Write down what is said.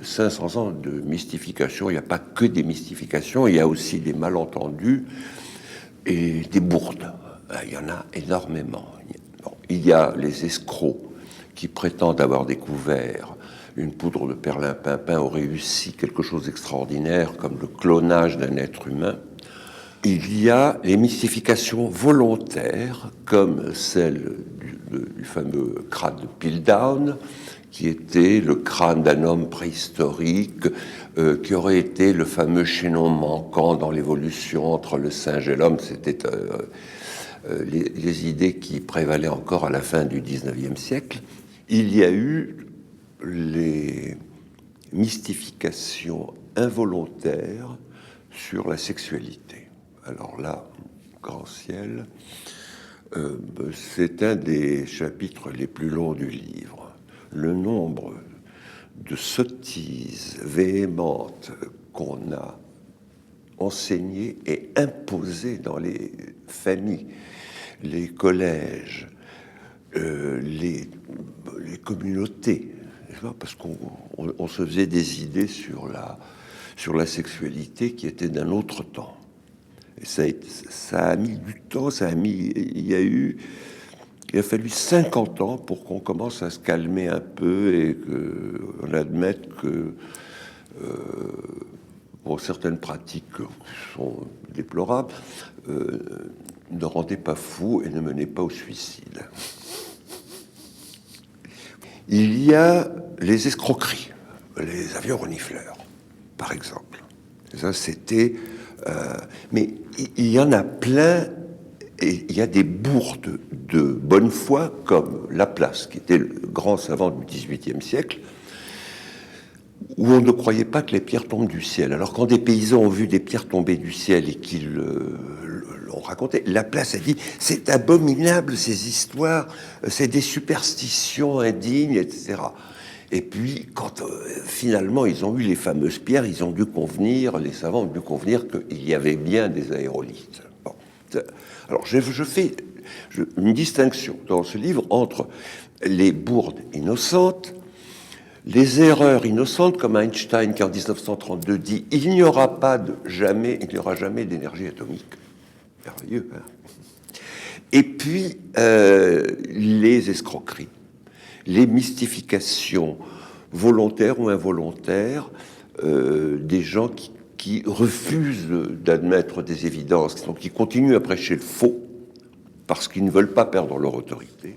500 ans de mystification. Il n'y a pas que des mystifications, il y a aussi des malentendus et des bourdes. Il y en a énormément. Bon, il y a les escrocs qui prétendent avoir découvert une poudre de perlimpinpin ou réussi quelque chose d'extraordinaire comme le clonage d'un être humain. Il y a les mystifications volontaires comme celle du fameux crâne de Piltdown, qui était le crâne d'un homme préhistorique, qui aurait été le fameux chaînon manquant dans l'évolution entre le singe et l'homme. C'était les idées qui prévalaient encore à la fin du XIXe siècle. Il y a eu les mystifications involontaires sur la sexualité. Alors là, grand ciel, c'est un des chapitres les plus longs du livre. Le nombre de sottises véhémentes qu'on a enseignées et imposées dans les familles, les collèges, les communautés, parce qu'on se faisait des idées sur la sexualité qui était d'un autre temps. Et ça a mis du temps, il a fallu 50 ans pour qu'on commence à se calmer un peu et qu'on admette que certaines pratiques qui sont déplorables ne rendaient pas fou et ne menaient pas au suicide. Il y a les escroqueries, les avions renifleurs, par exemple. Ça, c'était... mais il y en a plein, et il y a des bourdes de bonne foi, comme Laplace, qui était le grand savant du XVIIIe siècle, où on ne croyait pas que les pierres tombent du ciel. Alors quand des paysans ont vu des pierres tomber du ciel et qu'ils l'ont raconté, Laplace a dit « c'est abominable ces histoires, c'est des superstitions indignes, etc. » Et puis, quand finalement ils ont eu les fameuses pierres, ils ont dû convenir, les savants ont dû convenir qu'il y avait bien des aérolithes. Bon. Alors, je fais une distinction dans ce livre entre les bourdes innocentes, les erreurs innocentes, comme Einstein qui en 1932 dit « il n'y aura jamais d'énergie atomique ». Merveilleux, hein. Et puis, les escroqueries, les mystifications volontaires ou involontaires des gens qui refusent d'admettre des évidences, qui continuent à prêcher le faux parce qu'ils ne veulent pas perdre leur autorité.